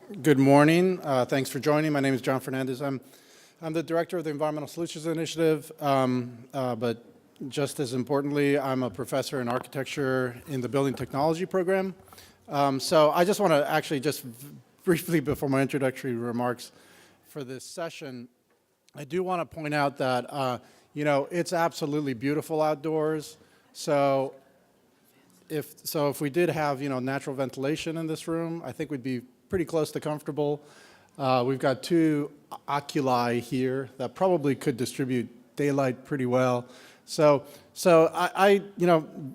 Good morning. Thanks for joining. My name is John Fernandez. I'm the director of the Environmental Solutions Initiative, but just as importantly, I'm a professor in architecture in the Building Technology program. So I just want to actually just briefly, before my introductory remarks for this session, I do want to point out that, it's absolutely beautiful outdoors. So if we did have, natural ventilation in this room, I think we'd be pretty close to comfortable. We've got two oculi here that probably could distribute daylight pretty well. So I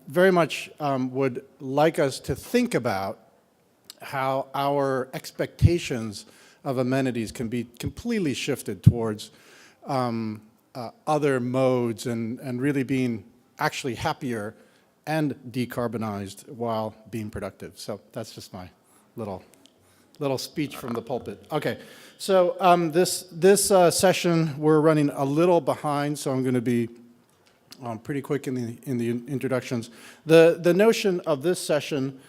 very much would like us to think about how our expectations of amenities can be completely shifted towards other modes and really being actually happier and decarbonized while being productive. So that's just my little speech from the pulpit. Okay, so this session we're running a little behind, so I'm going to be pretty quick in the introductions. The notion of this session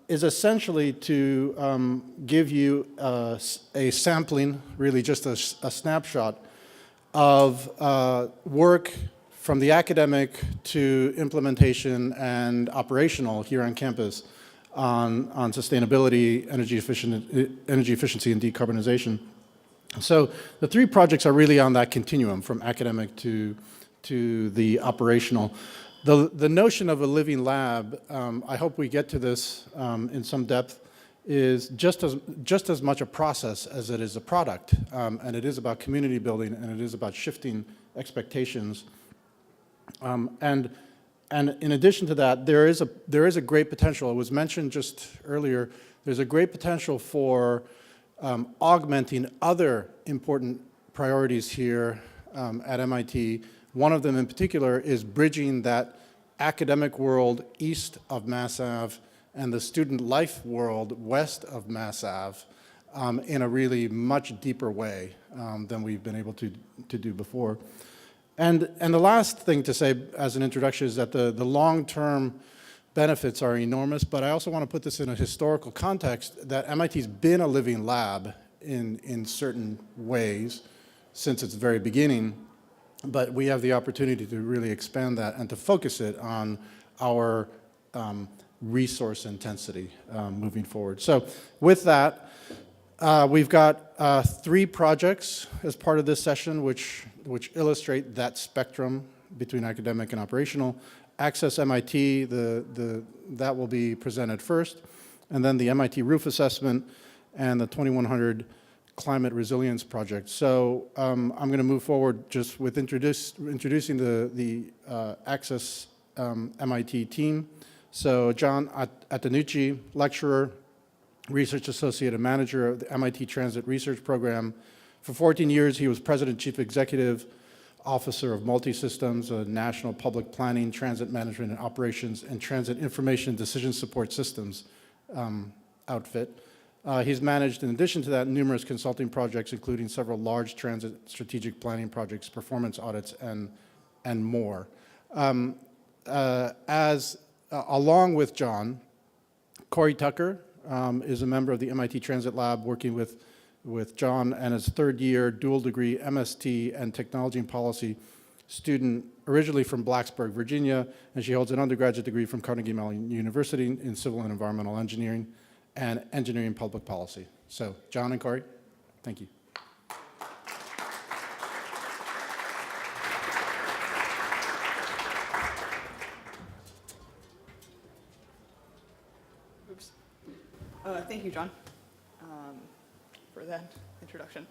is essentially to give you a sampling, really just a snapshot of work from the academic to implementation and operational here on campus on sustainability, energy efficiency, and decarbonization. So the three projects are really on that continuum from academic to the operational. The notion of a living lab, I hope we get to this in some depth, is just as much a process as it is a product, and it is about community building, and it is about shifting expectations. And in addition to that, there is a great potential. It was mentioned just earlier. There's a great potential for augmenting other important priorities here at MIT. One of them in particular is bridging that academic world east of Mass Ave and the student life world west of Mass Ave in a really much deeper way than we've been able to do before. And the last thing to say as an introduction is that the long-term benefits are enormous, but I also want to put this in a historical context that MIT's been a living lab in certain ways since its very beginning, but we have the opportunity to really expand that and to focus it on our resource intensity moving forward. So with that, we've got three projects as part of this session which illustrate that spectrum between academic and operational. AccessMIT, that will be presented first, and then the MIT roof assessment and the 2100 climate resilience project. So I'm going to move forward just with introducing the Access MIT team. So John Attanucci, lecturer, research associate and manager of the MIT Transit Research Program. For 14 years, he was president, chief executive officer of Multi-Systems, a national public planning, transit management and operations, and transit information decision support systems outfit. He's managed, in addition to that, numerous consulting projects, including several large transit strategic planning projects, performance audits, and more. Along with John, Corey Tucker is a member of the MIT Transit Lab working with John and his third year dual degree MST and technology and policy student originally from Blacksburg, Virginia, and she holds an undergraduate degree from Carnegie Mellon University in civil and environmental engineering and engineering public policy. So John and Corey, thank you. Thank you, John, for that introduction.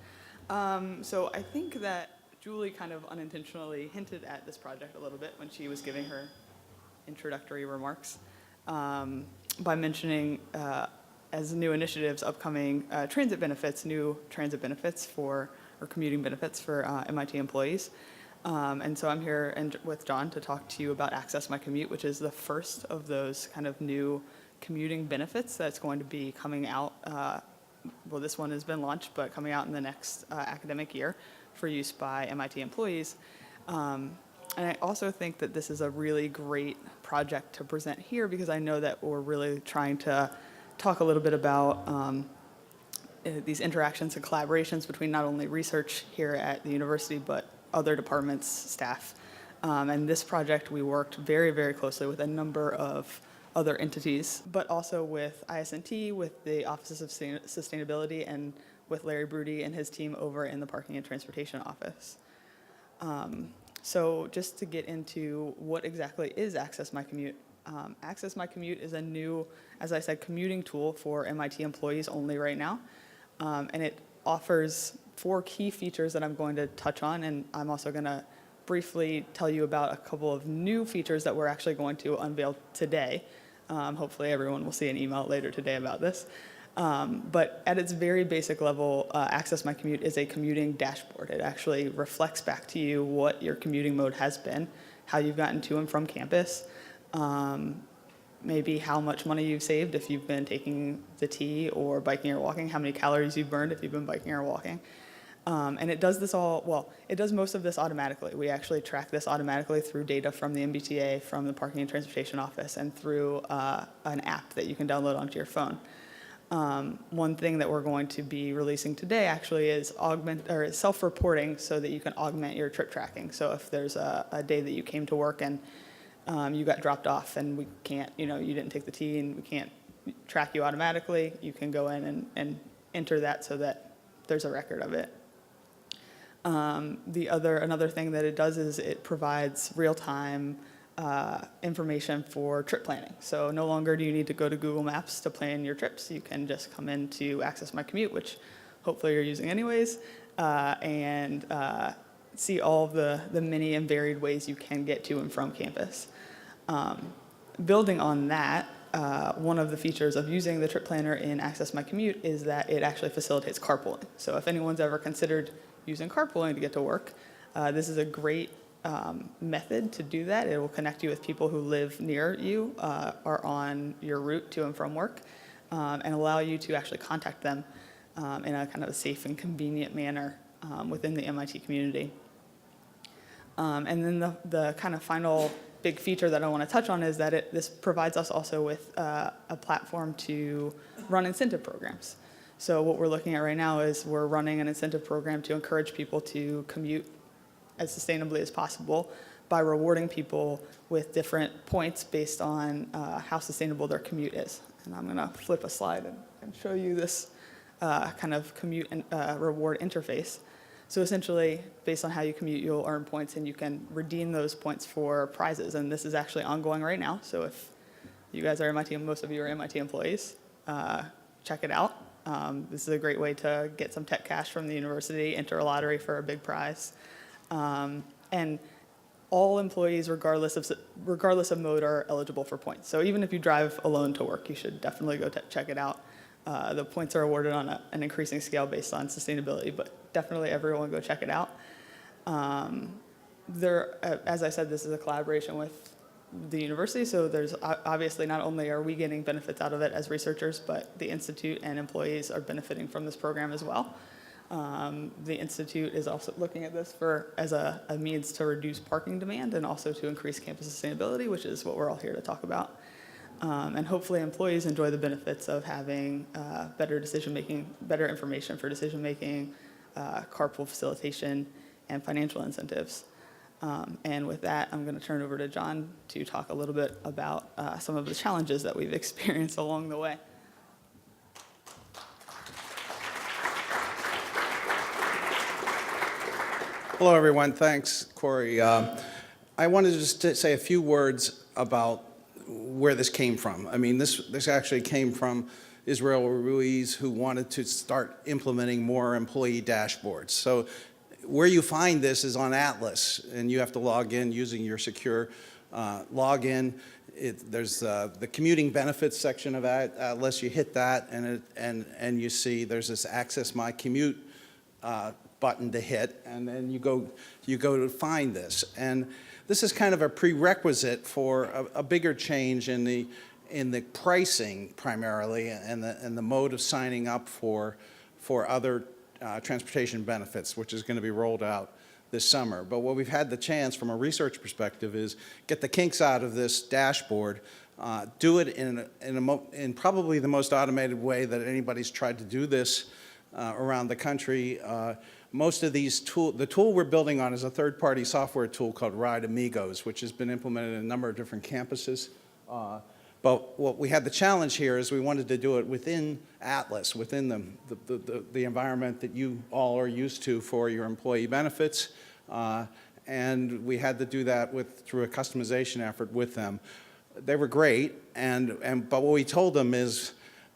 So I think that Julie kind of unintentionally hinted at this project a little bit when she was giving her introductory remarks by mentioning as new initiatives upcoming new transit benefits or commuting benefits for MIT employees. And so I'm here with John to talk to you about AccessMyCommute, which is the first of those kind of new commuting benefits that's going to be coming out. Well, this one has been launched, but coming out in the next academic year for use by MIT employees. And I also think that this is a really great project to present here because I know that we're really trying to talk a little bit about these interactions and collaborations between not only research here at the university, but other departments, staff. And this project, we worked very, very closely with a number of other entities, but also with IS&T, with the Office of Sustainability, and with Larry Broody and his team over in the Parking and Transportation Office. So just to get into what exactly is AccessMyCommute. AccessMyCommute is a new, as I said, commuting tool for MIT employees only right now. And it offers 4 key features that I'm going to touch on, and I'm also going to briefly tell you about a couple of new features that we're actually going to unveil today. Hopefully everyone will see an email later today about this. But at its very basic level, AccessMyCommute is a commuting dashboard. It actually reflects back to you what your commuting mode has been, how you've gotten to and from campus, maybe how much money you've saved if you've been taking the T or biking or walking, how many calories you've burned if you've been biking or walking. And it does this all, well, it does most of this automatically. We actually track this automatically through data from the MBTA, from the Parking and Transportation Office, and through an app that you can download onto your phone. One thing that we're going to be releasing today actually is self-reporting so that you can augment your trip tracking. So if there's a day that you came to work and you got dropped off and we can't, you didn't take the T and we can't track you automatically, you can go in and enter that so that there's a record of it. Another thing that it does is it provides real-time information for trip planning. So no longer do you need to go to Google Maps to plan your trips. You can just come into AccessMyCommute, which hopefully you're using anyways, and see all of the many and varied ways you can get to and from campus. Building on that, one of the features of using the trip planner in AccessMyCommute is that it actually facilitates carpooling. So if anyone's ever considered using carpooling to get to work, this is a great method to do that. It will connect you with people who live near you or on your route to and from work, and allow you to actually contact them in a kind of a safe and convenient manner within the MIT community. And then the kind of final big feature that I want to touch on is that this provides us also with a platform to run incentive programs. So what we're looking at right now is we're running an incentive program to encourage people to commute as sustainably as possible by rewarding people with different points based on how sustainable their commute is. And I'm going to flip a slide and show you this kind of commute and reward interface. So essentially, based on how you commute, you'll earn points, and you can redeem those points for prizes. And this is actually ongoing right now. So if you guys are MIT, and most of you are MIT employees, check it out. This is a great way to get some tech cash from the university, enter a lottery for a big prize. And all employees, regardless of mode, are eligible for points. So even if you drive alone to work, you should definitely go check it out. The points are awarded on an increasing scale based on sustainability, but definitely everyone go check it out. As I said, this is a collaboration with the university, so there's obviously not only are we getting benefits out of it as researchers, but the institute and employees are benefiting from this program as well. The institute is also looking at this as a means to reduce parking demand and also to increase campus sustainability, which is what we're all here to talk about. And hopefully employees enjoy the benefits of having better decision-making, better information for decision-making, carpool facilitation, and financial incentives. And with that, I'm going to turn it over to John to talk a little bit about some of the challenges that we've experienced along the way. Hello, everyone. Thanks, Corey. I wanted just to say a few words about where this came from. I mean, this actually came from Israel Ruiz, who wanted to start implementing more employee dashboards. So where you find this is on Atlas, and you have to log in using your secure login. There's the commuting benefits section of Atlas. You hit that, and you see there's this AccessMyCommute button to hit, and then you go to find this. And this is kind of a prerequisite for a bigger change in the pricing primarily, and the mode of signing up for other transportation benefits, which is going to be rolled out this summer. But what we've had the chance from a research perspective is get the kinks out of this dashboard, do it in probably the most automated way that anybody's tried to do this around the country. Most of these the tool we're building on is a third-party software tool called RideAmigos, which has been implemented in a number of different campuses. But what we had the challenge here is we wanted to do it within Atlas, within the environment that you all are used to for your employee benefits. And we had to do that through a customization effort with them. They were great, but what we told them is,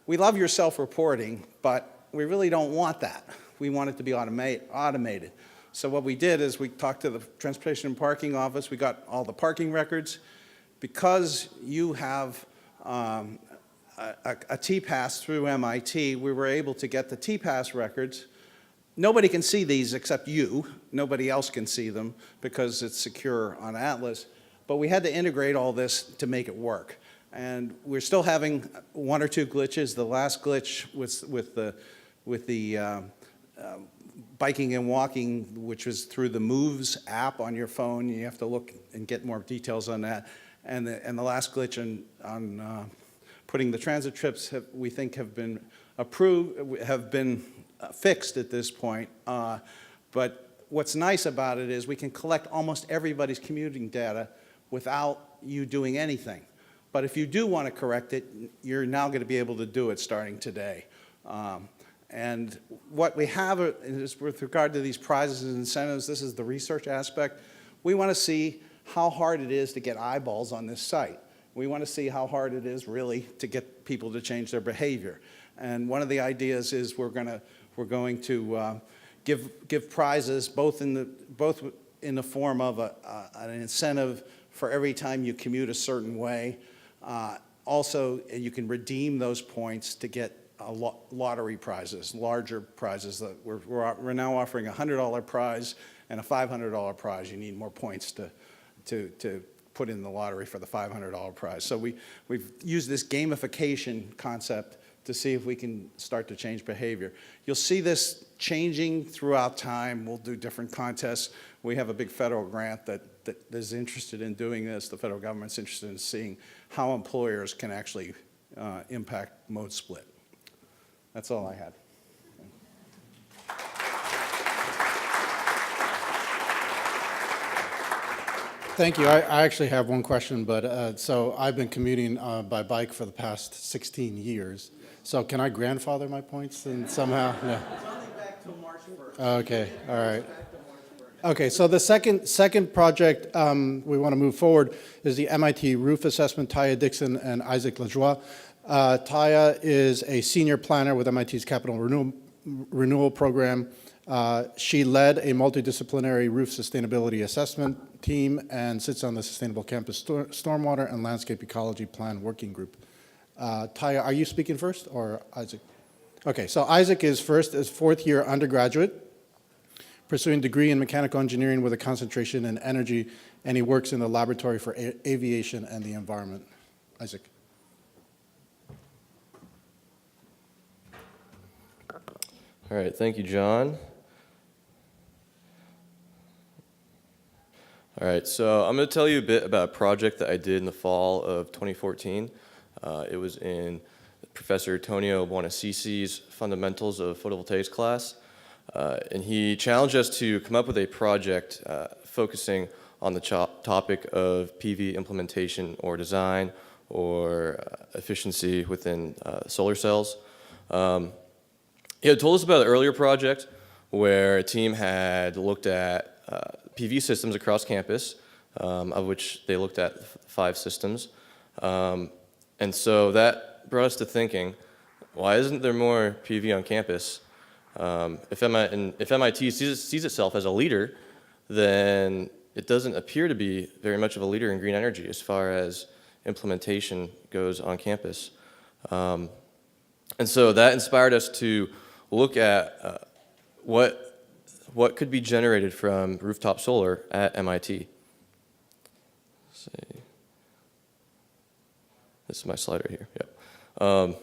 we love your self-reporting, but we really don't want that. We want it to be automated. So what we did is we talked to the Transportation and Parking Office. We got all the parking records. Because you have a T-Pass through MIT, we were able to get the T-Pass records. Nobody can see these except you. Nobody else can see them because it's secure on Atlas. But we had to integrate all this to make it work. And we're still having one or two glitches. The last glitch was with the biking and walking, which was through the Moves app on your phone. You have to look and get more details on that. And the last glitch on putting the transit trips, we think have been approved, have been fixed at this point. But what's nice about it is we can collect almost everybody's commuting data without you doing anything. But if you do want to correct it, you're now going to be able to do it starting today. And what we have is, with regard to these prizes and incentives, this is the research aspect. We want to see how hard it is to get eyeballs on this site. We want to see how hard it is really to get people to change their behavior. And one of the ideas is we're going to give prizes both in the form of an incentive for every time you commute a certain way. Also, you can redeem those points to get lottery prizes, larger prizes. We're now offering a $100 prize and a $500 prize. You need more points to put in the lottery for the $500 prize. So we've used this gamification concept to see if we can start to change behavior. You'll see this changing throughout time. We'll do different contests. We have a big federal grant that is interested in doing this. The federal government's interested in seeing how employers can actually impact mode split. That's all I had. Thank you. I actually have one question, but so I've been commuting by bike for the past 16 years. So can I grandfather my points and somehow? No. It's only back till March 1st. Okay, all right. Okay, so the second project we want to move forward is the MIT roof assessment. Taya, Dixon, and Isaac LaJoie. Taya is a senior planner with MIT's Capital Renewal program. She led a multidisciplinary roof sustainability assessment team and sits on the Sustainable Campus Stormwater and Landscape Ecology Plan Working Group. Taya, are you speaking first, or Isaac? Okay, so Isaac is fourth year undergraduate, pursuing degree in mechanical engineering with a concentration in energy, and he works in the laboratory for aviation and the environment. Isaac. All right, thank you, John. All right, so I'm going to tell you a bit about a project that I did in the fall of 2014. It was in Professor Tonio Buonasisi's Fundamentals of Photovoltaics class, and he challenged us to come up with a project focusing on the topic of PV implementation or design or efficiency within solar cells. He had told us about an earlier project where a team had looked at PV systems across campus, of which they looked at 5 systems. And so that brought us to thinking, why isn't there more PV on campus? If MIT sees itself as a leader, then it doesn't appear to be very much of a leader in green energy as far as implementation goes on campus. And so that inspired us to look at what could be generated from rooftop solar at MIT. Let's see. This is my slider here. Yep.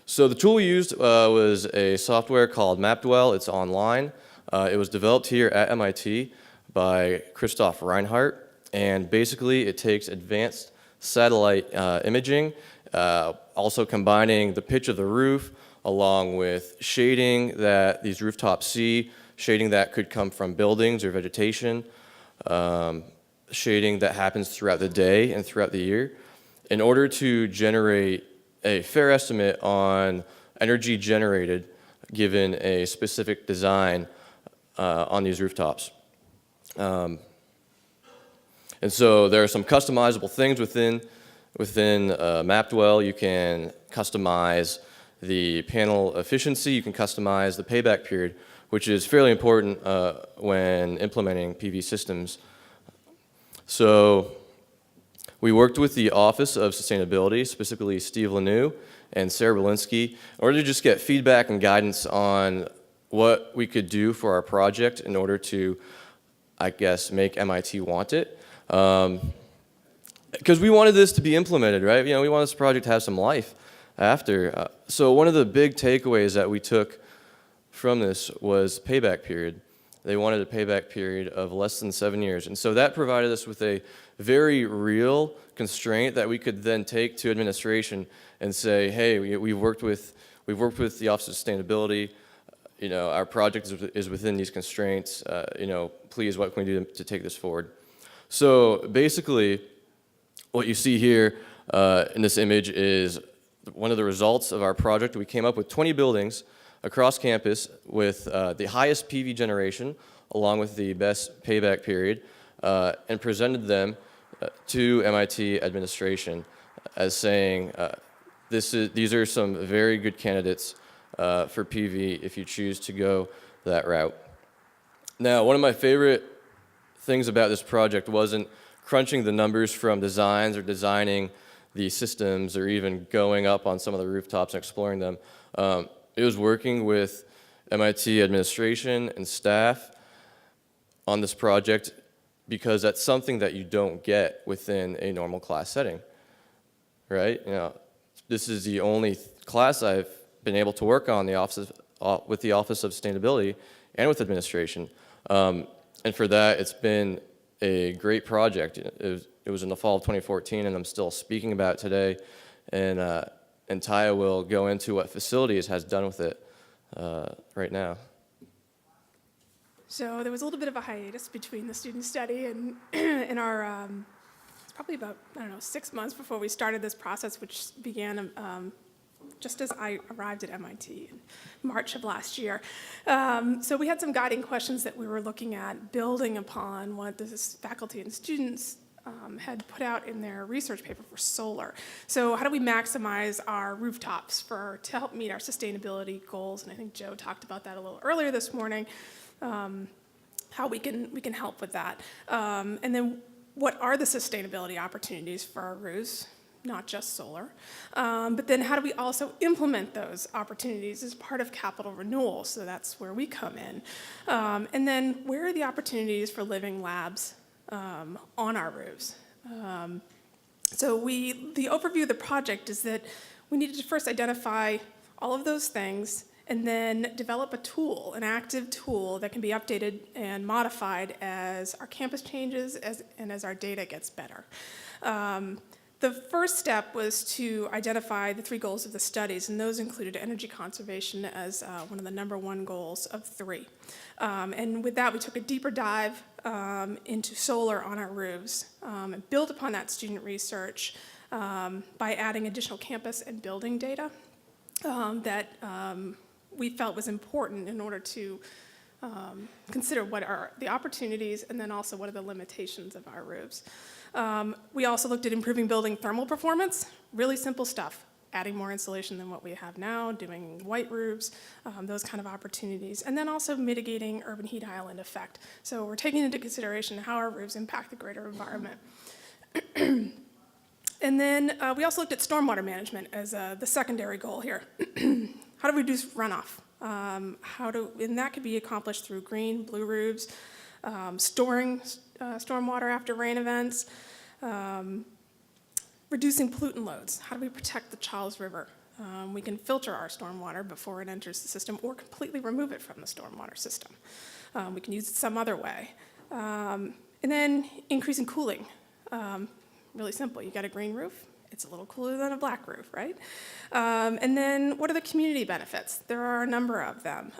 So the tool we used was a software called MapDwell. It's online. It was developed here at MIT by Christoph Reinhardt, and basically it takes advanced satellite imaging also combining the pitch of the roof along with shading that these rooftops see, shading that could come from buildings or vegetation, shading that happens throughout the day and throughout the year, in order to generate a fair estimate on energy generated given a specific design on these rooftops. And so there are some customizable things within MapDwell. You can customize the panel efficiency, you can customize the payback period, which is fairly important when implementing PV systems. So we worked with the Office of Sustainability, specifically Steve Lanou and Sarah Belinsky, in order to just get feedback and guidance on what we could do for our project in order to, I guess, make MIT want it. Because we wanted this to be implemented, right? You know, we want this project to have some life after. So one of the big takeaways that we took from this was payback period. They wanted a payback period of less than 7 years. And so that provided us with a very real constraint that we could then take to administration and say, hey, we've worked with the Office of Sustainability. You know, our project is within these constraints. You know, please, what can we do to take this forward? So basically, what you see here in this image is one of the results of our project. We came up with 20 buildings across campus with the highest PV generation, along with the best payback period, and presented them to MIT administration as saying, these are some very good candidates for PV if you choose to go that route. Now, one of my favorite things about this project wasn't crunching the numbers from designs or designing the systems or even going up on some of the rooftops and exploring them. It was working with MIT administration and staff on this project because that's something that you don't get within a normal class setting, right? You know, this is the only class I've been able to work on with the Office of Sustainability and with administration. And for that, it's been a great project. It was in the fall of 2014, and I'm still speaking about it today. And Taya will go into what facilities has done with it right now. So there was a little bit of a hiatus between the student study and our, it's probably about, 6 months before we started this process, which began just as I arrived at MIT in March of last year. So we had some guiding questions that we were looking at, building upon what the faculty and students had put out in their research paper for solar. So how do we maximize our rooftops to help meet our sustainability goals? And I think Joe talked about that a little earlier this morning, how we can help with that. And then what are the sustainability opportunities for our roofs? Not just solar, but then how do we also implement those opportunities as part of capital renewal? So that's where we come in. And then where are the opportunities for living labs on our roofs? So the overview of the project is that we needed to first identify all of those things and then develop a tool, an active tool that can be updated and modified as our campus changes and as our data gets better. The first step was to identify the 3 goals of the studies, and those included energy conservation as one of the #1 goals of 3. And with that, we took a deeper dive into solar on our roofs and built upon that student research by adding additional campus and building data that we felt was important in order to consider what are the opportunities and then also what are the limitations of our roofs. We also looked at improving building thermal performance, really simple stuff, adding more insulation than what we have now, doing white roofs, those kind of opportunities, and then also mitigating urban heat island effect. So we're taking into consideration how our roofs impact the greater environment. And then we also looked at stormwater management as the secondary goal here. How do we reduce runoff? And that could be accomplished through green, blue roofs, storing stormwater after rain events, reducing pollutant loads. How do we protect the Charles River? We can filter our stormwater before it enters the system or completely remove it from the stormwater system. We can use it some other way. And then increasing cooling. Really simple. You got a green roof, It's a little cooler than a black roof, right? And then what are the community benefits? There are a number of them.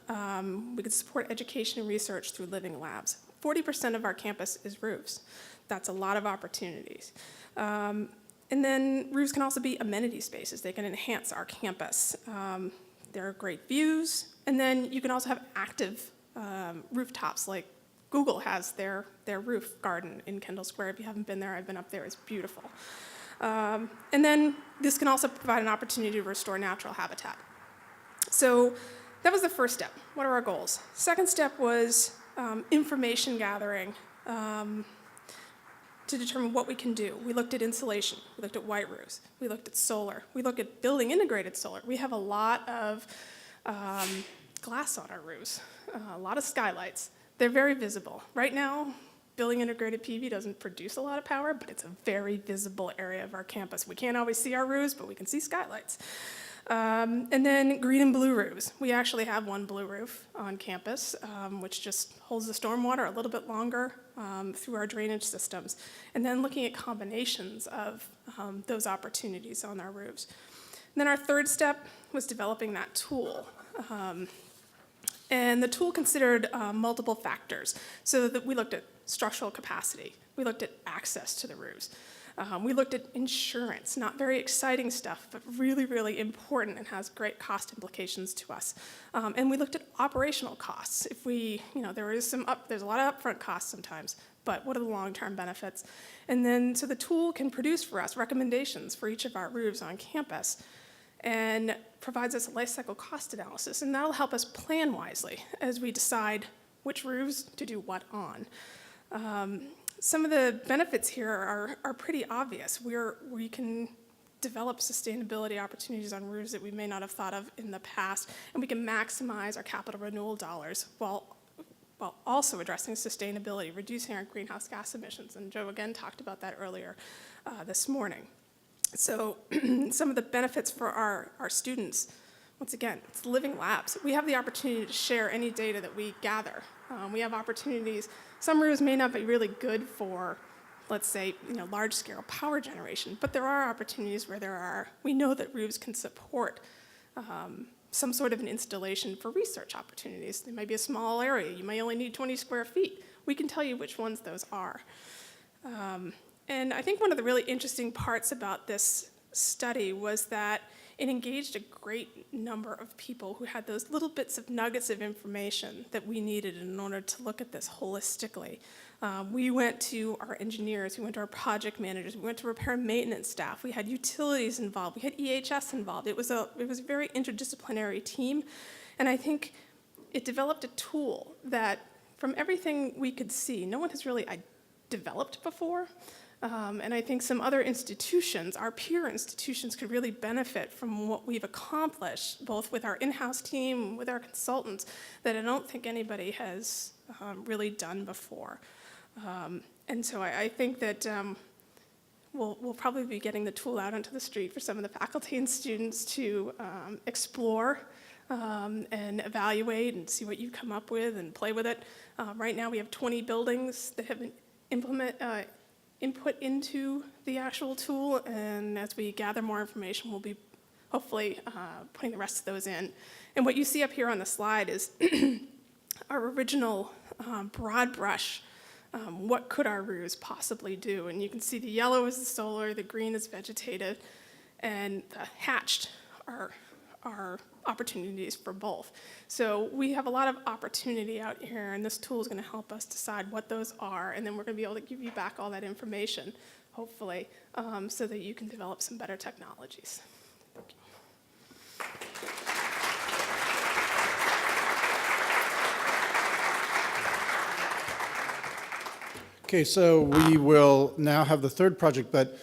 We could support education and research through living labs. 40% of our campus is roofs. That's a lot of opportunities. And then roofs can also be amenity spaces. They can enhance our campus. There are great views. And then you can also have active rooftops, like Google has their roof garden in Kendall Square. If you haven't been there, I've been up there. It's beautiful. And then this can also provide an opportunity to restore natural habitat. So that was the first step. What are our goals? Second step was information gathering to determine what we can do. We looked at insulation. We looked at white roofs. We looked at solar. We looked at building integrated solar. We have a lot of glass on our roofs, a lot of skylights. They're very visible. Right now, building integrated PV doesn't produce a lot of power, but it's a very visible area of our campus. We can't always see our roofs, but we can see skylights. And then green and blue roofs. We actually have one blue roof on campus, which just holds the stormwater a little bit longer through our drainage systems. And then looking at combinations of those opportunities on our roofs. And then our third step was developing that tool. And the tool considered multiple factors. So that we looked at structural capacity. We looked at access to the roofs. We looked at insurance, not very exciting stuff, but really, really important and has great cost implications to us. And we looked at operational costs. If we, there's a lot of upfront costs sometimes, but what are the long-term benefits? And then, so the tool can produce for us recommendations for each of our roofs on campus and provides us a life cycle cost analysis, and that'll help us plan wisely as we decide which roofs to do what on. Some of the benefits here are pretty obvious. We can develop sustainability opportunities on roofs that we may not have thought of in the past, and we can maximize our capital renewal dollars while also addressing sustainability, reducing our greenhouse gas emissions, and Joe again talked about that earlier this morning. So some of the benefits for our students, once again, it's living labs. We have the opportunity to share any data that we gather. We have opportunities. Some roofs may not be really good for, let's say, large-scale power generation, but there are opportunities where we know that roofs can support some sort of an installation for research opportunities. There may be a small area. You may only need 20 square feet. We can tell you which ones those are. And I think one of the really interesting parts about this study was that it engaged a great number of people who had those little bits of nuggets of information that we needed in order to look at this holistically. We went to our engineers, we went to our project managers, we went to repair and maintenance staff, we had utilities involved, we had EHS involved. It was a very interdisciplinary team, and I think it developed a tool that, from everything we could see, no one has really developed before. And I think some other institutions, our peer institutions, could really benefit from what we've accomplished, both with our in-house team, with our consultants, that I don't think anybody has really done before. And so I think that we'll probably be getting the tool out onto the street for some of the faculty and students to explore and evaluate and see what you come up with and play with it. Right now we have 20 buildings that have been input into the actual tool, and as we gather more information, we'll be hopefully putting the rest of those in. And what you see up here on the slide is our original broad brush, what could our roofs possibly do? And you can see the yellow is the solar, the green is vegetative, and the hatched are opportunities for both. So we have a lot of opportunity out here, and this tool is going to help us decide what those are, and then we're going to be able to give you back all that information, hopefully, so that you can develop some better technologies. Thank you. Okay, so we will now have the third project, but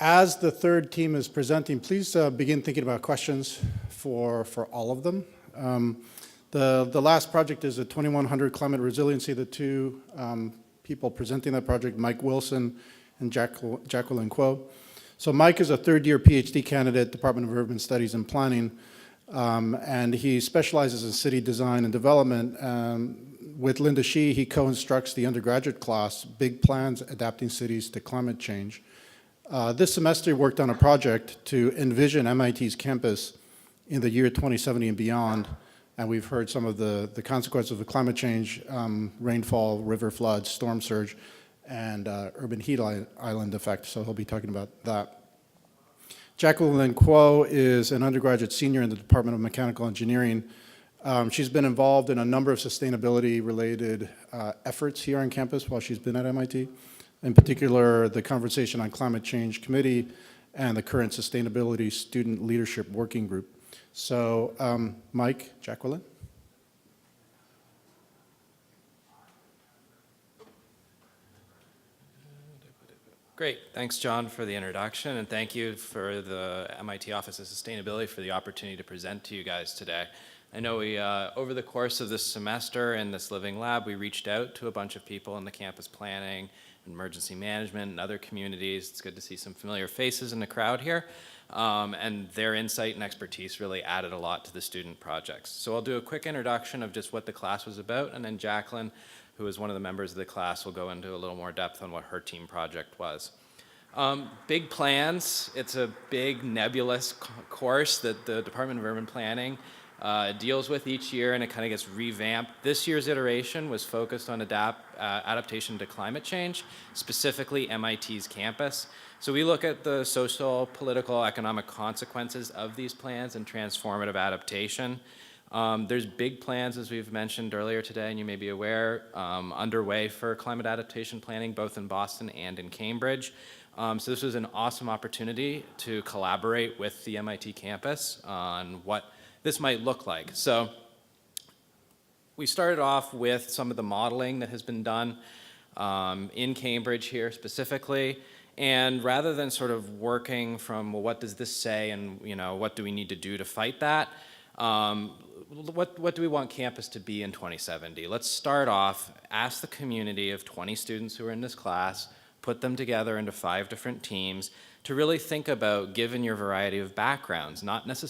as the third team is presenting, please begin thinking about questions for all of them. The last project is a 2100 climate resiliency. The two people presenting that project, Mike Wilson and Jacqueline Kuo. So Mike is a third-year PhD candidate, Department of Urban Studies and Planning, and he specializes in city design and development. With Linda Shee, he co-instructs the undergraduate class, Big Plans, Adapting Cities to Climate Change. This semester, we worked on a project to envision MIT's campus in the year 2070 and beyond, and we've heard some of the consequences of climate change, rainfall, river floods, storm surge, and urban heat island effect, so he'll be talking about that. Jacqueline Kuo is an undergraduate senior in the Department of Mechanical Engineering. She's been involved in a number of sustainability-related efforts here on campus while she's been at MIT. In particular, the Conversation on Climate Change Committee and the current Sustainability Student Leadership Working Group. So, Mike, Jacqueline. Great. Thanks, John, for the introduction, and thank you for the MIT Office of Sustainability for the opportunity to present to you guys today. I know we, over the course of this semester in this Living Lab, we reached out to a bunch of people in the campus planning, emergency management, and other communities. It's good to see some familiar faces in the crowd here, and their insight and expertise really added a lot to the student projects. So I'll do a quick introduction of just what the class was about, and then Jacqueline, who is one of the members of the class, will go into a little more depth on what her team project was. Big plans. It's a big nebulous course that the Department of Urban Planning deals with each year, and it kind of gets revamped. This year's iteration was focused on adaptation to climate change, specifically MIT's campus. So we look at the social, political, economic consequences of these plans and transformative adaptation. There's big plans, as we've mentioned earlier today, and you may be aware, underway for climate adaptation planning, both in Boston and in Cambridge. So this was an awesome opportunity to collaborate with the MIT campus on what this might look like. So we started off with some of the modeling that has been done in Cambridge here specifically. And rather than sort of working from, well, what does this say and, you know, what do we need to do to fight that? What do we want campus to be in 2070? Let's start off, ask the community of 20 students who are in this class, put them together into 5 different teams to really think about, given your variety of backgrounds, this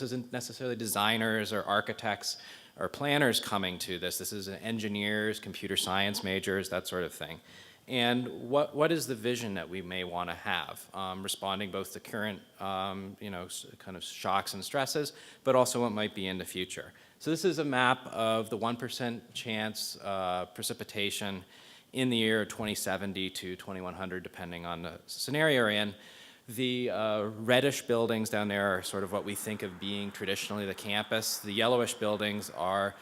isn't necessarily designers or architects or planners coming to this. This is engineers, computer science majors, that sort of thing. And what is the vision that we may want to have, responding both to current, kind of shocks and stresses, but also what might be in the future. So this is a map of the 1% chance precipitation in the year 2070 to 2100, depending on the scenario you're in. The reddish buildings down there are sort of what we think of being traditionally the campus. The yellowish buildings are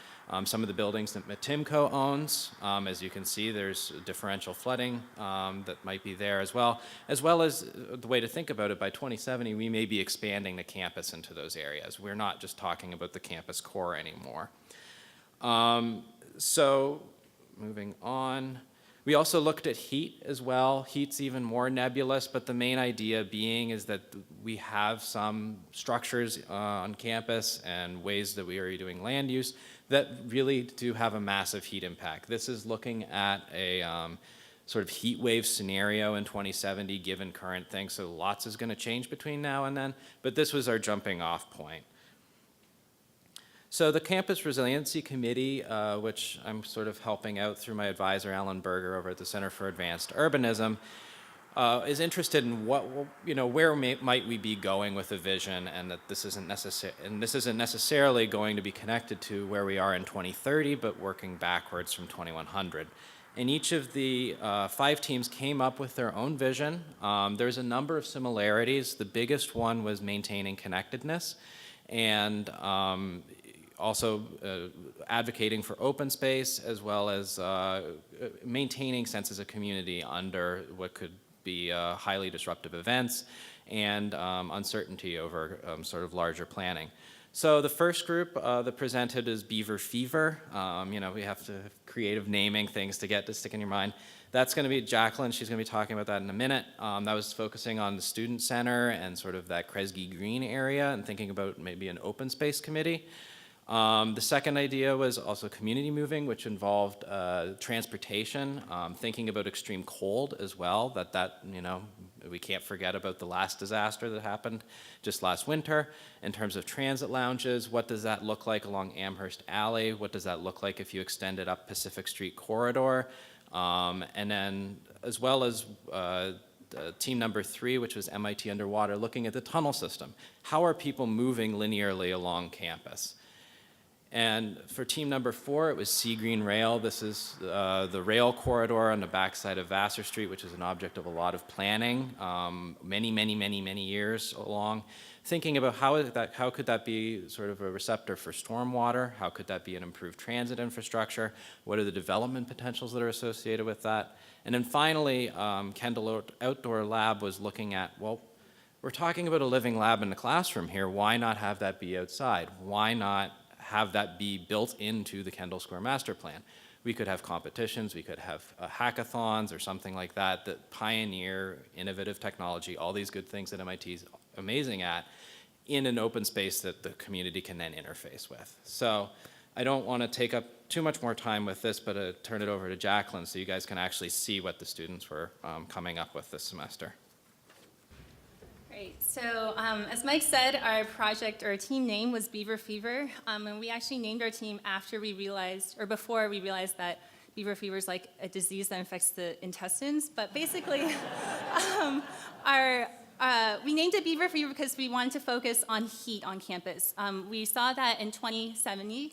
some of the buildings that Matimco owns. As you can see, there's differential flooding that might be there as well as the way to think about it, by 2070, we may be expanding the campus into those areas. We're not just talking about the campus core anymore. So moving on. We also looked at heat as well. Heat's even more nebulous, but the main idea being is that we have some structures on campus and ways that we are doing land use that really do have a massive heat impact. This is looking at a sort of heat wave scenario in 2070 given current things, so lots is going to change between now and then, but this was our jumping off point. So the Campus Resiliency Committee, which I'm sort of helping out through my advisor, Alan Berger, over at the Center for Advanced Urbanism, is interested in where might we be going with the vision, and that this isn't necessarily going to be connected to where we are in 2030, but working backwards from 2100. And each of the 5 teams came up with their own vision. There's a number of similarities. The biggest one was maintaining connectedness, and also advocating for open space, as well as maintaining senses of community under what could be highly disruptive events and uncertainty over sort of larger planning. So the first group that presented is Beaver Fever. We have to have creative naming things to get to stick in your mind. That's going to be Jacqueline. She's going to be talking about that in a minute. That was focusing on the student center and sort of that Kresge Green area and thinking about maybe an open space committee. The second idea was also community moving, which involved transportation, thinking about extreme cold as well, we can't forget about the last disaster that happened just last winter. In terms of transit lounges, what does that look like along Amherst Alley? What does that look like if you extend it up Pacific Street corridor? And then as well as team number 3, which was MIT Underwater, looking at the tunnel system. How are people moving linearly along campus? And for team number 4, it was Sea Green Rail. This is the rail corridor on the backside of Vassar Street, which is an object of a lot of planning, many years along. Thinking about how could that be sort of a receptor for stormwater? How could that be an improved transit infrastructure? What are the development potentials that are associated with that? And then finally, Kendall Outdoor Lab was looking at, well, we're talking about a living lab in the classroom here. Why not have that be outside? Why not have that be built into the Kendall Square Master Plan? We could have competitions, we could have hackathons or something like that that pioneer innovative technology, all these good things that MIT is amazing at, in an open space that the community can then interface with. So I don't want to take up too much more time with this, but turn it over to Jacqueline so you guys can actually see what the students were coming up with this semester. Great. So as Mike said, our project or team name was Beaver Fever, and we actually named our team after we realized, or before we realized that beaver fever is like a disease that infects the intestines. But basically, we named it Beaver Fever because we wanted to focus on heat on campus. We saw that in 2070,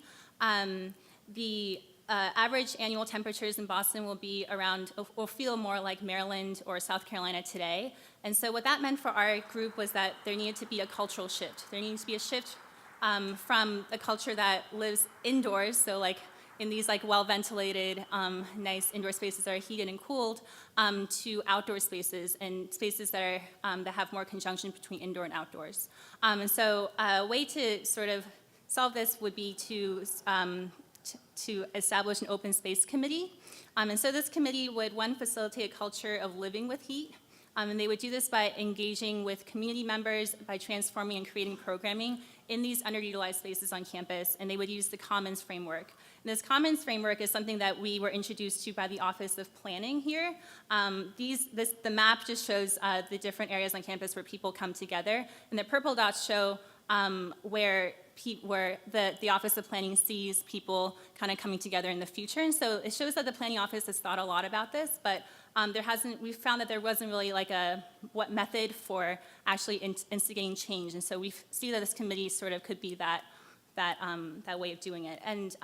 the average annual temperatures in Boston will feel more like Maryland or South Carolina today. And so what that meant for our group was that there needed to be a cultural shift. There needed to be a shift from a culture that lives indoors, so like in these like well-ventilated, nice indoor spaces that are heated and cooled, to outdoor spaces and spaces that have more conjunction between indoor and outdoors. And so a way to sort of solve this would be to establish an open space committee. And so this committee would, one, facilitate a culture of living with heat. And they would do this by engaging with community members, by transforming and creating programming in these underutilized spaces on campus, and they would use the Commons framework. And this Commons framework is something that we were introduced to by the Office of Planning here. The map just shows the different areas on campus where people come together, and the purple dots show where the Office of Planning sees people kind of coming together in the future. And so it shows that the Planning Office has thought a lot about this, but we found that there wasn't really like what method for actually instigating change. And so we see that this committee sort of could be that way of doing it. And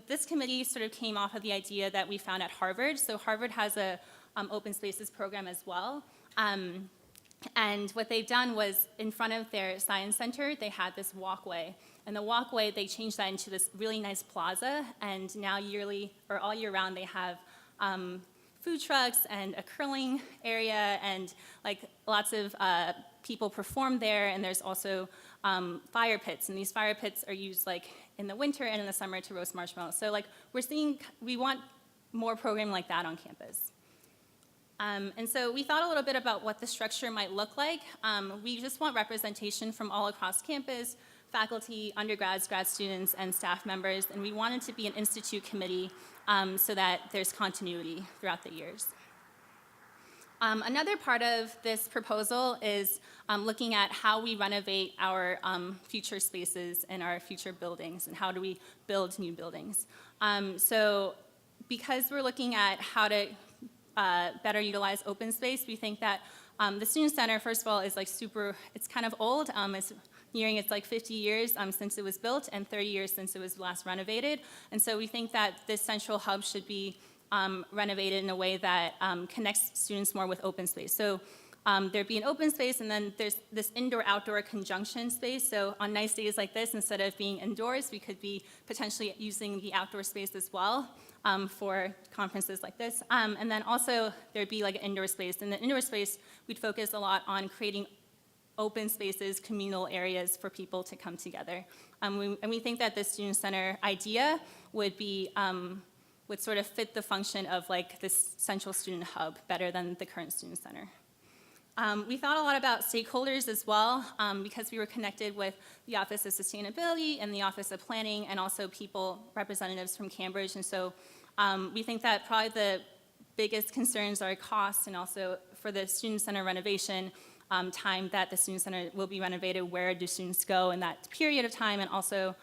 this committee sort of came off of the idea that we found at Harvard. So Harvard has a open spaces program as well. And what they've done was, in front of their science center, they had this walkway. And the walkway, they changed that into this really nice plaza. And now yearly, or all year round, they have food trucks and a curling area, and like lots of people perform there. And there's also fire pits. And these fire pits are used like in the winter and in the summer to roast marshmallows. So like we want more programming like that on campus. And so we thought a little bit about what the structure might look like. We just want representation from all across campus, faculty, undergrads, grad students, and staff members, and we wanted to be an institute committee so that there's continuity throughout the years. Another part of this proposal is looking at how we renovate our future spaces and our future buildings, and how do we build new buildings. So because we're looking at how to better utilize open space, we think that the Student Center, first of all, is like it's kind of old. It's nearing its like 50 years since it was built and 30 years since it was last renovated. And so we think that this central hub should be renovated in a way that connects students more with open space. So there'd be an open space, and then there's this indoor-outdoor conjunction space. So on nice days like this, instead of being indoors, we could be potentially using the outdoor space as well for conferences like this. And then also there'd be like an indoor space. In the indoor space, we'd focus a lot on creating open spaces, communal areas for people to come together. And we think that the Student Center idea would sort of fit the function of like this central student hub better than the current Student Center. We thought a lot about stakeholders as well, because we were connected with the Office of Sustainability and the Office of Planning, and also representatives from Cambridge. And so we think that probably the biggest concerns are costs, and also for the Student Center renovation, time that the Student Center will be renovated, where do students go in that period of time, and also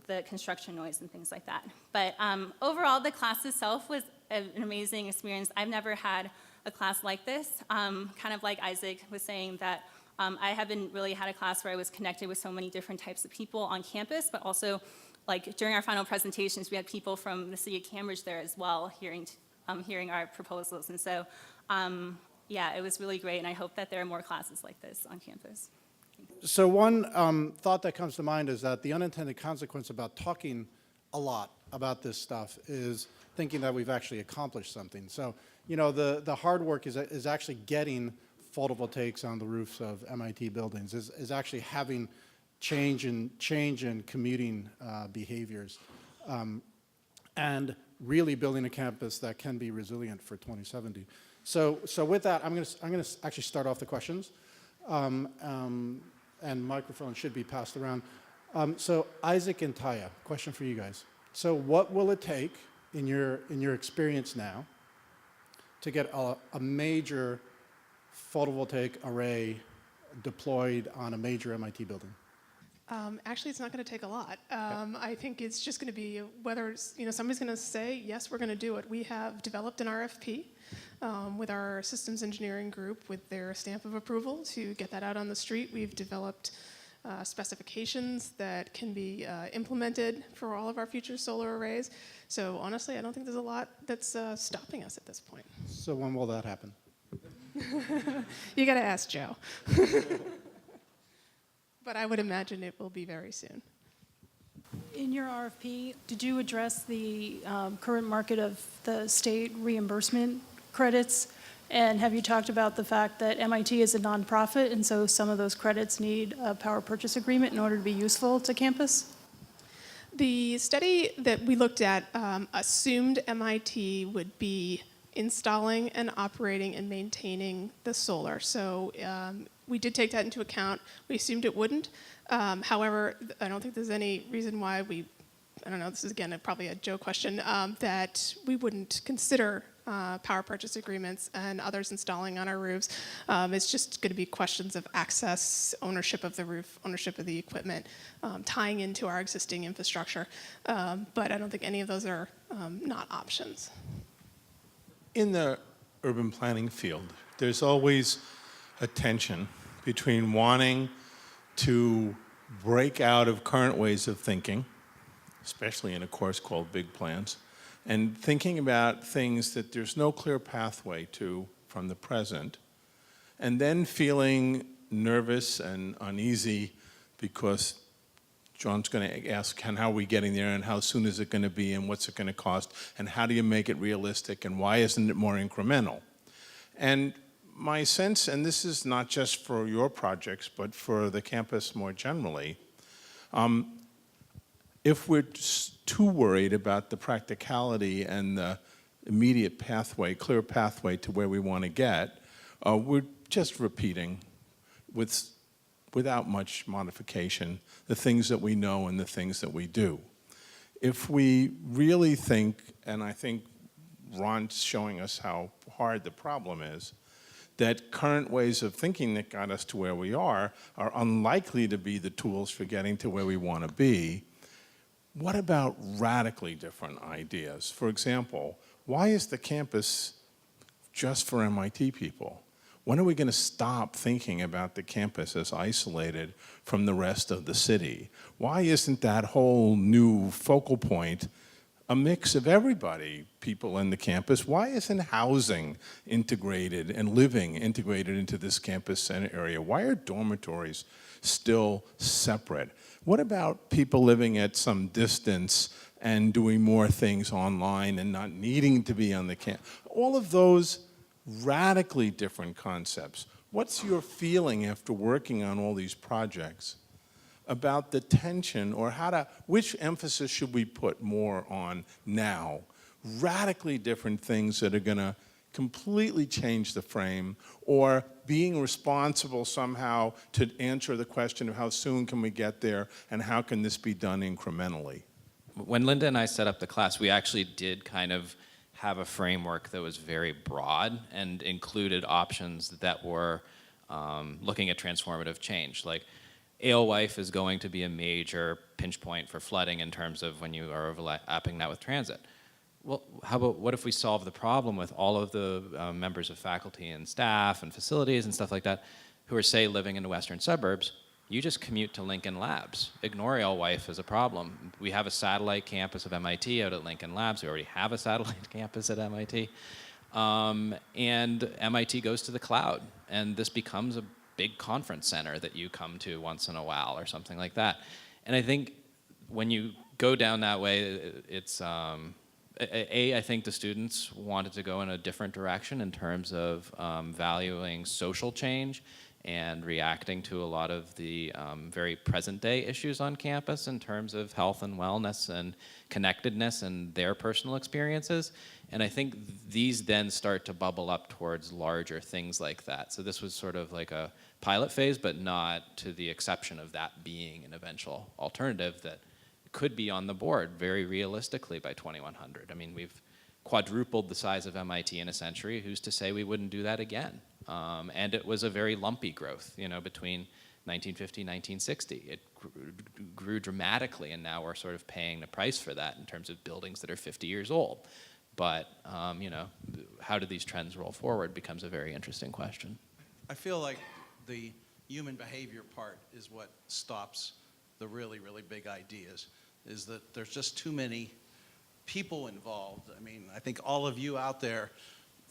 the construction noise and things like that. But overall, the class itself was an amazing experience. I've never had a class like this. Kind of like Isaac was saying that I haven't really had a class where I was connected with so many different types of people on campus, but also like during our final presentations, we had people from the city of Cambridge there as well hearing our proposals. And so, yeah, it was really great, and I hope that there are more classes like this on campus. So one thought that comes to mind is that the unintended consequence about talking a lot about this stuff is thinking that we've actually accomplished something. So, you know, the hard work is actually getting photovoltaics on the roofs of MIT buildings, is actually having change in commuting behaviors, and really building a campus that can be resilient for 2070. So with that, I'm gonna actually start off the questions, and microphone should be passed around. So Isaac and Taya, question for you guys. So what will it take in your experience now to get a major photovoltaic array deployed on a major MIT building? Actually, it's not going to take a lot. I think it's just going to be whether somebody's going to say, yes, we're going to do it. We have developed an RFP with our systems engineering group with their stamp of approval to get that out on the street. We've developed specifications that can be implemented for all of our future solar arrays. So honestly, I don't think there's a lot that's stopping us at this point. So when will that happen? You got to ask Joe. But I would imagine it will be very soon. In your RFP, did you address the current market of the state reimbursement credits? And have you talked about the fact that MIT is a nonprofit, and so some of those credits need a power purchase agreement in order to be useful to campus? The study that we looked at assumed MIT would be installing and operating and maintaining the solar. So we did take that into account. We assumed it wouldn't. However, I don't think there's any reason why I don't know, this is again probably a Joe question, that we wouldn't consider power purchase agreements and others installing on our roofs. It's just going to be questions of access, ownership of the roof, ownership of the equipment, tying into our existing infrastructure. But I don't think any of those are not options. In the urban planning field, there's always a tension between wanting to break out of current ways of thinking, especially in a course called Big Plans, and thinking about things that there's no clear pathway to from the present, and then feeling nervous and uneasy because John's going to ask, how are we getting there, and how soon is it going to be, and what's it going to cost, and how do you make it realistic, and why isn't it more incremental? And my sense, and this is not just for your projects, but for the campus more generally, if we're too worried about the practicality and the immediate pathway, clear pathway to where we want to get, we're just repeating without much modification the things that we know and the things that we do. If we really think, and I think Ron's showing us how hard the problem is, that current ways of thinking that got us to where we are unlikely to be the tools for getting to where we want to be, what about radically different ideas? For example, why is the campus just for MIT people? When are we going to stop thinking about the campus as isolated from the rest of the city? Why isn't that whole new focal point a mix of everybody, people in the campus? Why isn't housing integrated and living integrated into this campus center area? Why are dormitories still separate? What about people living at some distance and doing more things online and not needing to be on the campus? All of those radically different concepts. What's your feeling after working on all these projects about the tension, or which emphasis should we put more on now? Radically different things that are going to completely change the frame, or being responsible somehow to answer the question of how soon can we get there and how can this be done incrementally? When Linda and I set up the class, we actually did kind of have a framework that was very broad and included options that were looking at transformative change. Like Alewife is going to be a major pinch point for flooding in terms of when you are overlapping that with transit. well, how about what if we solve the problem with all of the members of faculty and staff and facilities and stuff like that who are, say, living in the western suburbs? You just commute to Lincoln Labs. Ignore Alewife as a problem. We have a satellite campus of MIT out at Lincoln Labs. We already have a satellite campus at MIT. And MIT goes to the cloud. And this becomes a big conference center that you come to once in a while or something like that. And I think when you go down that way, it's, I think the students wanted to go in a different direction in terms of valuing social change and reacting to a lot of the very present day issues on campus in terms of health and wellness and connectedness and their personal experiences. And I think these then start to bubble up towards larger things like that. So this was sort of like a pilot phase, but not to the exception of that being an eventual alternative that could be on the board very realistically by 2100. I mean, we've quadrupled the size of MIT in a century. Who's to say we wouldn't do that again? And it was a very lumpy growth, you know, between 1950 and 1960. It grew dramatically, and now we're sort of paying the price for that in terms of buildings that are 50 years old. But, you know, how do these trends roll forward becomes a very interesting question. I feel like the human behavior part is what stops the really, really big ideas, is that there's just too many people involved. I mean, I think all of you out there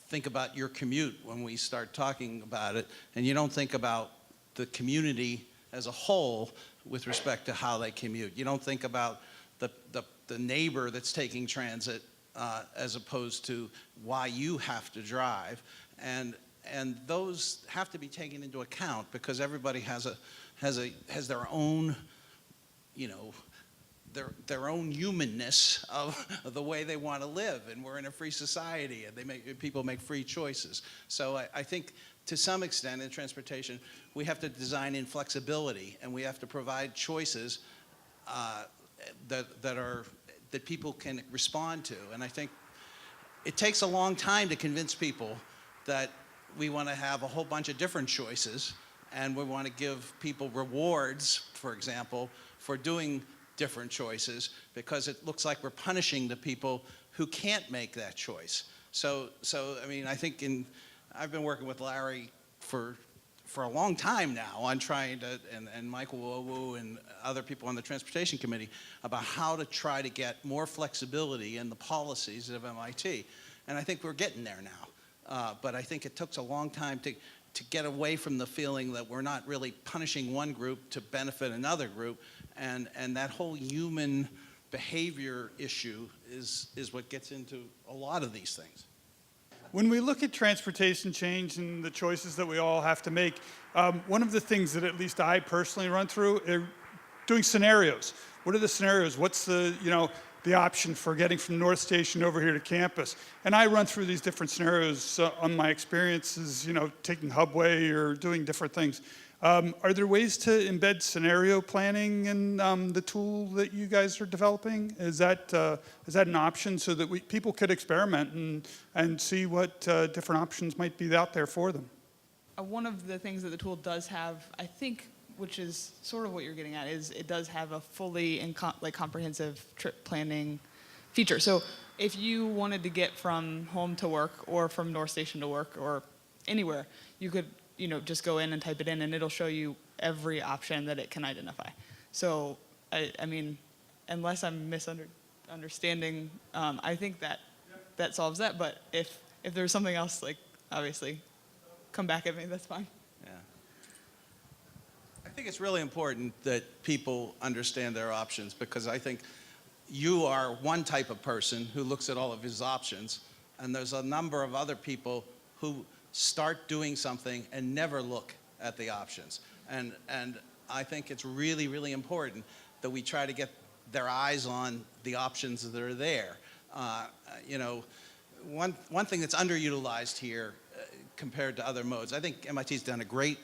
think about your commute when we start talking about it, and you don't think about the community as a whole with respect to how they commute. You don't think about the neighbor that's taking transit as opposed to why you have to drive, and those have to be taken into account because everybody has their own, you know, their own humanness of the way they want to live, and we're in a free society, and people make free choices. So I think to some extent in transportation, we have to design in flexibility, and we have to provide choices that people can respond to. And I think it takes a long time to convince people that we want to have a whole bunch of different choices, and we want to give people rewards, for example, for doing different choices, because it looks like we're punishing the people who can't make that choice. So I mean, I think I've been working with Larry for a long time now on trying to, and Michael Wowu and other people on the Transportation Committee, about how to try to get more flexibility in the policies of MIT. And I think we're getting there now. But I think it took a long time to get away from the feeling that we're not really punishing one group to benefit another group. And that whole human behavior issue is what gets into a lot of these things. When we look at transportation change and the choices that we all have to make, one of the things that at least I personally run through are doing scenarios. What are the scenarios? What's the, you know, the option for getting from North Station over here to campus? And I run through these different scenarios on my experiences, you know, taking Hubway or doing different things. Are there ways to embed scenario planning in the tool that you guys are developing? Is that an option so that people could experiment and see what different options might be out there for them? One of the things that the tool does have, I think, which is sort of what you're getting at, is it does have a fully and comprehensive trip planning feature. So if you wanted to get from home to work or from North Station to work or anywhere, you could, you know, just go in and type it in, and it'll show you every option that it can identify. So, I mean, unless I'm misunderstanding, I think that solves that. But if there's something else, like, obviously, come back at me, that's fine. Yeah. I think it's really important that people understand their options, because I think you are one type of person who looks at all of his options, and there's a number of other people who start doing something and never look at the options. And I think it's really, really important that we try to get their eyes on the options that are there. You know, one thing that's underutilized here compared to other modes, I think MIT's done a great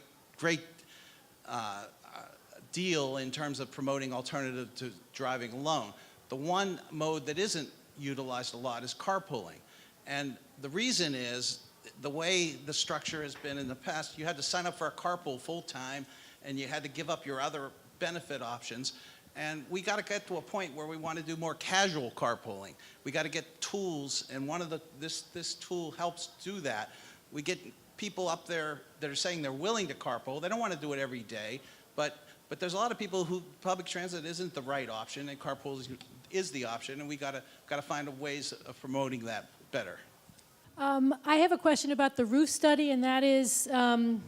deal in terms of promoting alternative to driving alone. The one mode that isn't utilized a lot is carpooling. And the reason is, the way the structure has been in the past, you had to sign up for a carpool full time, and you had to give up your other benefit options. And we got to get to a point where we want to do more casual carpooling. We got to get tools, and one of this tool helps do that. We get people up there that are saying they're willing to carpool. They don't want to do it every day, but there's a lot of people who public transit isn't the right option, and carpool is the option, and we got to find ways of promoting that better. I have a question about the roof study, and that is, when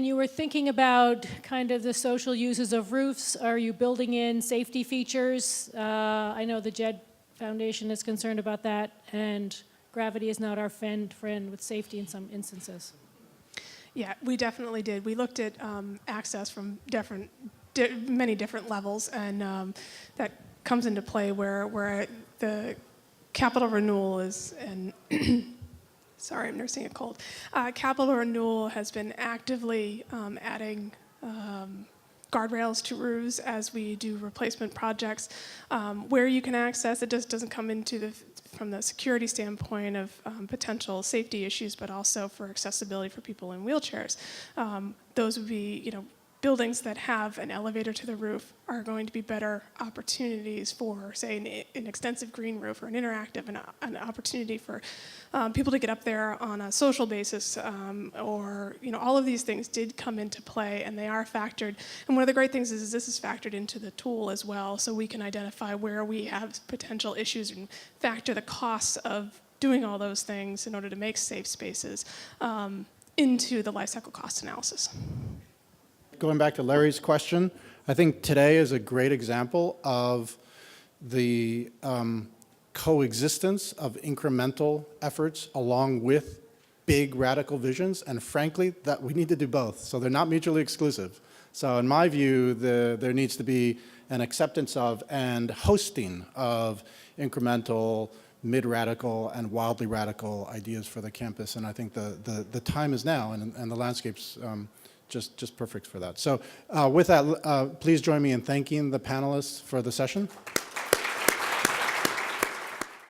you were thinking about kind of the social uses of roofs, are you building in safety features? I know the JED Foundation is concerned about that, and gravity is not our friend with safety in some instances. Yeah, we definitely did. We looked at access from many different levels, and that comes into play where the capital renewal is, and sorry, I'm nursing a cold. Capital renewal has been actively adding guardrails to roofs as we do replacement projects. Where you can access, it just doesn't come into from the security standpoint of potential safety issues, but also for accessibility for people in wheelchairs. Those would be, buildings that have an elevator to the roof are going to be better opportunities for, say, an extensive green roof or an interactive, an opportunity for people to get up there on a social basis, or, all of these things did come into play, and they are factored. And one of the great things is this is factored into the tool as well, so we can identify where we have potential issues and factor the costs of doing all those things in order to make safe spaces into the life cycle cost analysis. Going back to Larry's question, I think today is a great example of the coexistence of incremental efforts along with big radical visions, and frankly, that we need to do both. So they're not mutually exclusive. So in my view, there needs to be an acceptance of and hosting of incremental, mid-radical, and wildly radical ideas for the campus. And I think the time is now, and the landscape's just perfect for that. So with that, please join me in thanking the panelists for the session.